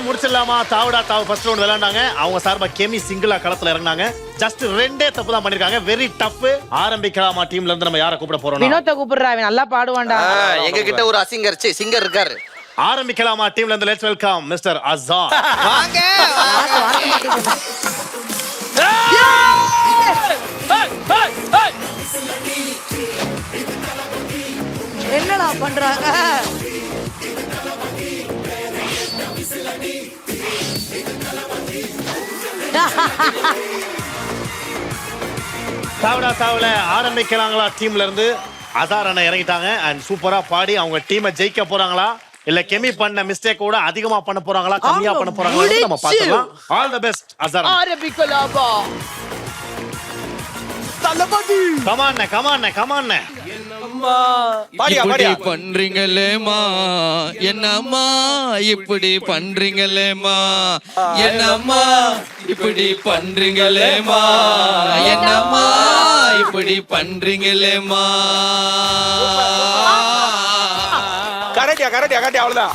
முடிச்சிடலாமா? தாவடா தாவு first round விளையாண்டாங்க. அவங்க சார்பா கெமி சிங்கிளா களத்துல இறங்குனாங்க. ஜஸ்ட் 2 தப்பு தான் பண்ணிருக்காங்க. Very tough. ஆரம்பிக்கலாமா? டீம்ல இருந்து நம்ம யாரை கூப்பிட போறோம்? வினோத கூப்பிடுறா, அவன் நல்லா பாடுவான்டா. எங்க கிட்ட ஒரு சிங்கர் இருக்காரு. ஆரம்பிக்கலாமா? டீம்ல இருந்து லெட்ஸ் வெல்கம் மிஸ்டர் அசார். வாங்க. என்னடா பண்றாங்க? தாவடா தாவல ஆரம்பிக்கலாங்களா? டீம்ல இருந்து அசார் அண்ணா இறங்கிட்டாங்க. அண்ட் சூப்பரா பாடி அவங்க டீமை ஜெயிக்க போறாங்களா, இல்ல கெமி பண்ண மிஸ்டேக் கூட அதிகமா பண்ண போறாங்களா, கம்மியா பண்ண போறாங்களா நம்ம பார்க்கலாம். All the best Azhar. ஆரம்பிக்கலாமா? தலபதி கமான். இப்படி பண்றீங்களேமா, என்னம்மா இப்படி பண்றீங்களேமா, என்னம்மா இப்படி பண்றீங்களேமா, என்னம்மா இப்படி பண்றீங்களேமா. கரெக்டியா அவ்வளவுதான்.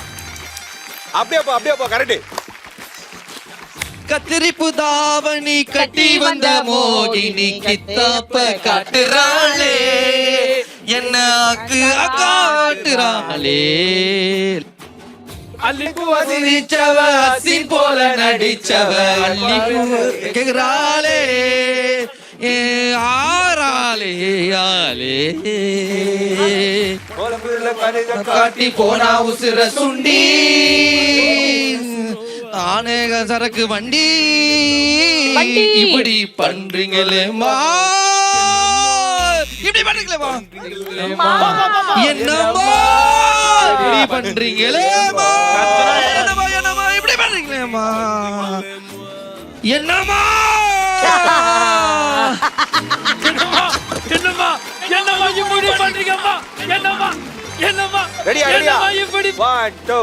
அப்படியே போ கரெக்ட். கத்திரிப்பு தாவணி கட்டி வந்த மோகினி கித்தாப்ப காட்டுறாளே, என்ன காட்டுறாளே. அள்ளிப்பூ வசிச்சவ அசின் போல நடிச்சவ அள்ளிப்பூ கேக்குறாளே, ஆறாளே ஆளே காட்டி போனா உசுர சுண்டி ஆனேக சரக்கு வண்டி. இப்படி பண்றீங்களேமா, இப்படி பண்றீங்களேமா, என்னம்மா இப்படி பண்றீங்களேமா, என்னம்மா இப்படி பண்றீங்களேமா, என்னம்மா இப்படி பண்றீங்கம்மா, என்னம்மா ரெடியா இப்படி 1 2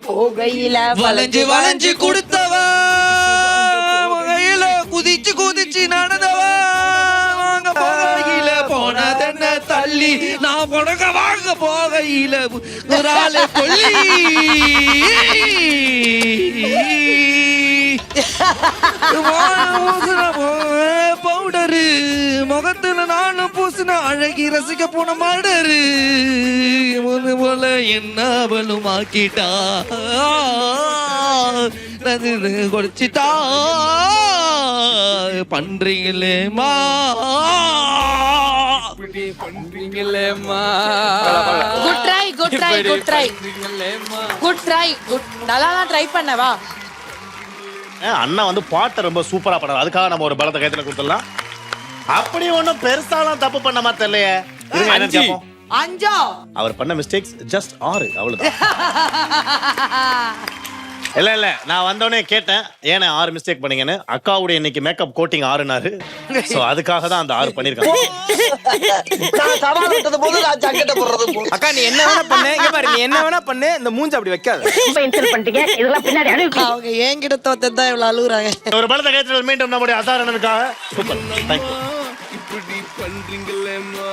போகையில வளைஞ்சு கொடுத்தவ, வகையில குதிச்சு நடந்தவ, வாங்க போகையில போனதென்ன தள்ளி, நான் உனக்க வாங்க போகையில ஒரு ஆளை கொல்லி. பவுடரு முகத்துல நானும் பூசின அழகி ரசிக்க போன மாடரு போல என்னவளும் ஆக்கிட்டா குடிச்சிட்டா. பண்றீங்களேமா பண்றீங்களேம்மா. Good try. நல்லா ட்ரை பண்ணவா. அண்ணா வந்து பாட்டை ரொம்ப சூப்பரா பண்ணாரு. அதுக்காக நம்ம ஒரு பலத்தை கைத்துல கொடுத்துடலாம். அப்படி ஒண்ணும் பெருசாலாம் தப்பு பண்ண மாதிரி தெரியலையே. என்னன்னு கேப்போம். 5 அவர் பண்ண மிஸ்டேக்ஸ் ஜஸ்ட் 6 அவ்வளவுதான். இல்ல நான் வந்தோடனே கேட்டேன் ஏன்னா 6 மிஸ்டேக் பண்ணீங்கன்னு. அக்காவுடைய இன்னைக்கு மேக்கப் கோட்டிங் 6னாரு. சோ அதுக்காக தான் அந்த 6 பண்ணிருக்காங்க. அக்கா நீ என்ன வேணா பண்ணு, இங்க பாரு நீ என்ன வேணா பண்ணு, இந்த மூஞ்சி அப்படி வைக்காத. இன்சல்ட் பண்ணிட்டீங்க. இதெல்லாம் பின்னாடி அனுப்பி அவங்க ஏங்கிட்ட தோத்ததா இவ்வளவு அழுகுறாங்க. ஒரு பலத்தை கைத்துல மீண்டும் நம்முடைய அசார் அண்ணனுக்காக சூப்பர். Thank you. இப்படி பண்றீங்களேம்மா.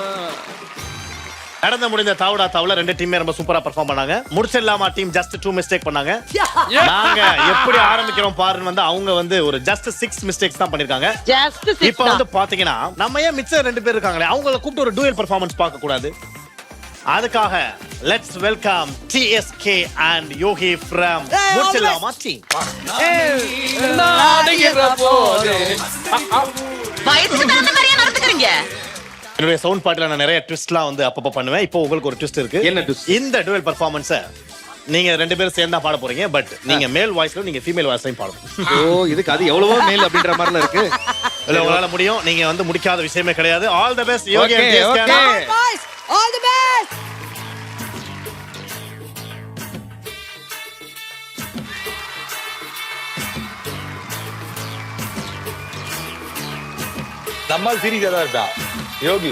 நடந்து முடிந்த தாவடா தாவல 2 டீமே ரொம்ப சூப்பரா பெர்ஃபார்ம் பண்ணாங்க. முடிச்சிடலாமா டீம் ஜஸ்ட் 2 மிஸ்டேக் பண்ணாங்க. நாங்க எப்படி ஆரம்பிக்கிறோம் பாருன்னு வந்து அவங்க வந்து ஒரு ஜஸ்ட் 6 மிஸ்டேக்ஸ் தான் பண்ணிருக்காங்க. இப்போ வந்து பாத்தீங்கன்னா நம்ம ஏன் மிச்ச 2 பேர் இருக்காங்களே அவங்கள கூப்பிட்டு ஒரு டூயல் பெர்ஃபார்மன்ஸ் பார்க்க கூடாது? அதுக்காக let's welcome TSK and Yogi from முடிச்சிடலாமா டீம். என்னுடைய சவுண்ட் பாட்டுல நான் நிறைய ட்விஸ்ட்லாம் வந்து அப்பப்ப பண்ணுவேன். இப்போ உங்களுக்கு ஒரு ட்விஸ்ட் இருக்கு. என்ன ட்விஸ்ட்? இந்த டுவெல் பெர்ஃபார்மன்ஸை நீங்க 2 பேரும் சேர்ந்தா பாட போறீங்க. பட் நீங்க மேல் வாய்ஸ்ல நீங்க ஃபீமேல் வாய்ஸ்லயும் பாடணும். ஓ இதுக்கு அது எவ்வளவோ மேல் அப்படின்ற மாதிரில இருக்கு. இல்ல உங்களால முடியும். நீங்க வந்து முடிக்காத விஷயமே கிடையாது. All the best Yogi and TSK. All the best. நம்ம சீரியஸா தான் இருக்கா யோகி.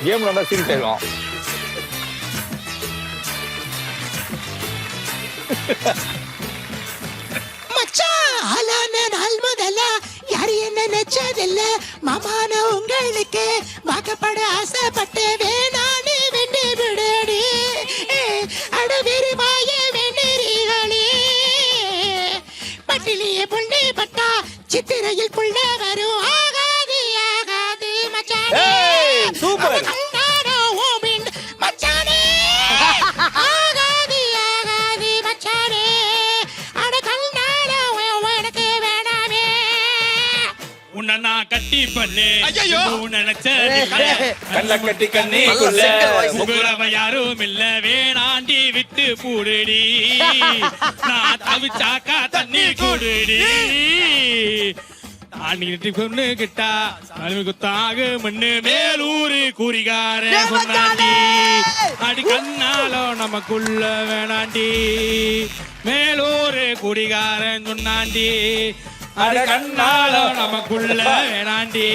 கேம் நல்லா சீரியஸ் ஆயிடும். மச்சான் ஆலான நாள் முதல்ல யாரு என்ன நினைச்சதில்ல மாமான உங்களுக்கு வாக்கப்பட ஆசைப்பட்டு வேணான்னு வெண்ணி விடடி அட வெறுமாய வெண்ணறிகளே காட்டிலேயே புள்ளி பட்டா சித்திரையில் புள்ள வரும் ஆகாது ஆகாது மச்சானே சூப்பர் கண்ணாடோ ஓமின் மச்சானே ஆகாது ஆகாது மச்சானே அட கண்ணாடோ உனக்கு வேணாமே உன்னை நான் கட்டி பண்ணு நினைச்ச கண்ண கட்டி கண்ணே நல்ல single voice. உங்களவ யாரும் இல்ல வேணாண்டி விட்டு பூடுடி நான் தவிச்சாக்கா தண்ணி கூடுடி ஆண்டிட்டு பொண்ணு கிட்டா அழுவி குத்தாக மண்ணு மேலூரு கூறிகார சொன்னாண்டி அடி கண்ணாலோ நமக்குள்ள வேணாண்டி மேலூரு குடிகாரன் சொன்னாண்டி அடி கண்ணாலோ நமக்குள்ள வேணாண்டி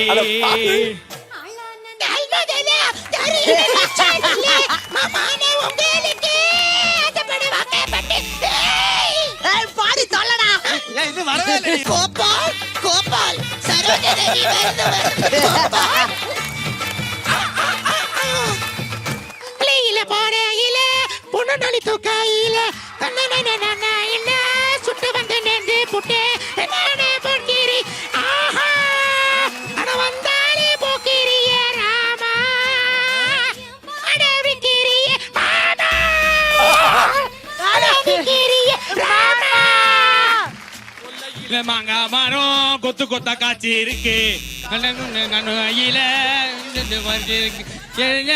அல்மதலா தரியில மச்சானே மாமானே உங்களுக்கு அதபடி வாக்கப்பட்டு ஏய் பாடி தொல்லடா இது வரவே இல்லை கோபால் கோபால் சரோஜதேவி வருது கோபால் கிளியில போறையில பொண்ணு தூக்கையில தன்னன என்ன சுட்டு வந்து நின்று புட்டே என்னே பொன்கிரி ஆஹா அட வந்தாலே போக்கிரியே ராமா அட விக்கிரியே மாமா அட விக்கிரியே ராமா மாங்கா மரம் கொத்து கொத்தா காய்ச்சி இருக்கு கையில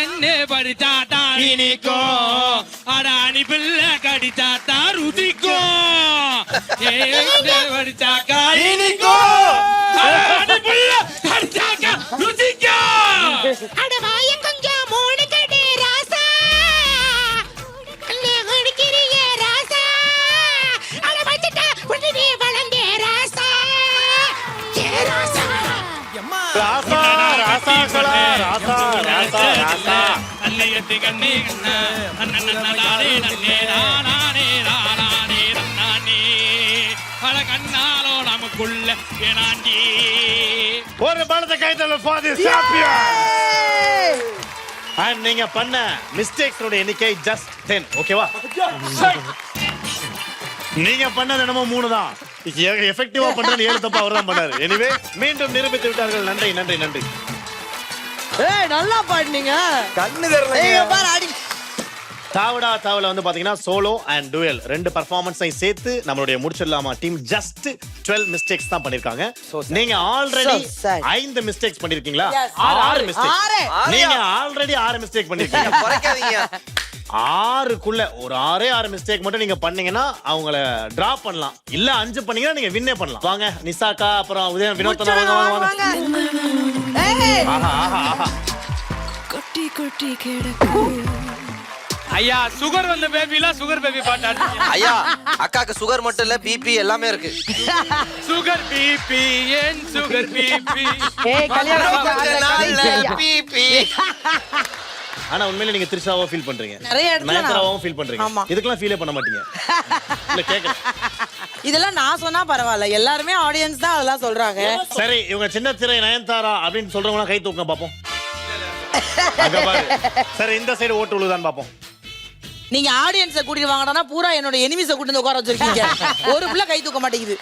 என்ன படிச்சாத்தா இனிக்கும் அடாணி பிள்ளை கடிச்சாத்தா ருதிக்கும் படிச்சாக்கா இனிக்கும் அடாணி பிள்ளை கடிச்சாக்கா ருதிக்கும் அட வாயம் கொஞ்சம் மூணு கடை ராசா அண்ணே குடிக்கிறியே ராசா அட வச்சிட்ட புள்ளி வளர்ந்தே ராசா ஏ ராசா ராசா ராசாக்களா ராசா ராசா ராசா அன்னையத்து கண்ணே கண்ணா அண்ணே நன்னே நானே நானே நன்னானே பல கண்ணாலோ நமக்குள்ள வேணாண்டி ஒரு பலத்தை கைத்தல ஃபார் தி சாம்பியன் அண்ட் நீங்க பண்ண மிஸ்டேக்ஸோட எண்ணிக்கை ஜஸ்ட் 10 ஓகேவா நீங்க பண்ணது என்னமோ 3 தான் எஃபெக்டிவா பண்றது 7 தப்பா அவர் தான் பண்ணாரு எனிவே மீண்டும் நிரூபித்து விட்டார்கள் நன்றி நன்றி நன்றி ஏய் நல்லா பாடுனீங்க கண்ணு தெரியல ஏய் பாரு ஆடி தாவடா தாவல வந்து பாத்தீங்கன்னா சோலோ அண்ட் டுயல் 2 பெர்ஃபார்மன்ஸை சேர்த்து நம்மளுடைய முடிச்சிடலாமா டீம் ஜஸ்ட் 12 மிஸ்டேக்ஸ் தான் பண்ணிருக்காங்க நீங்க ஆல்ரெடி So sad. 5 மிஸ்டேக்ஸ் பண்ணிருக்கீங்களா Yes. 6 மிஸ்டேக்ஸ் ஆறு. நீங்க ஆல்ரெடி 6 மிஸ்டேக் பண்ணிருக்கீங்க குறைக்காதீங்க 6க்குள்ள ஒரு 6 மிஸ்டேக் மட்டும் நீங்க பண்ணீங்கன்னா அவங்கள டிராப் பண்ணலாம் இல்ல 5 பண்ணீங்கன்னா நீங்க வின்னே பண்ணலாம் வாங்க நிசாக்கா அப்புறம் உதயம் வினோத்தனா வாங்க வாங்க வாங்க ஏய் ஆஹா ஆஹா ஆஹா கொட்டி கொட்டி கிடக்கு ஐயா சுகர் வந்த பேபில சுகர் பேபி பாட்டு ஐயா அக்காக்கு சுகர் மட்டும் இல்ல பிபி எல்லாமே இருக்கு சுகர் பிபி ஏன் சுகர் பிபி ஏய் கல்யாணம் பிபி ஆனா உண்மையில நீங்க திரிஷாவோ ஃபீல் பண்றீங்க நிறைய இடத்துல நயன்தாராவும் ஃபீல் பண்றீங்க ஆமா. இதுக்கெல்லாம் ஃபீலே பண்ண மாட்டீங்க இல்ல கேக்குறேன் இதெல்லாம் நான் சொன்னா பரவாயில்ல எல்லாருமே ஆடியன்ஸ் தான் அதெல்லாம் சொல்றாங்க சரி இவங்க சின்ன திரை நயன்தாரா அப்படின்னு சொல்றவங்க கை தூக்க பாப்போம் அங்க பாரு சரி இந்த சைடு ஓட்டு விழுதான்னு பாப்போம் நீங்க ஆடியன்ஸை கூட்டிட்டு வாங்கடா பூரா என்னோட எனிமிஸை கூட்டிட்டு வந்து உட்கார வச்சிருக்கீங்க ஒரு பிள்ளை கை தூக்க மாட்டேங்குது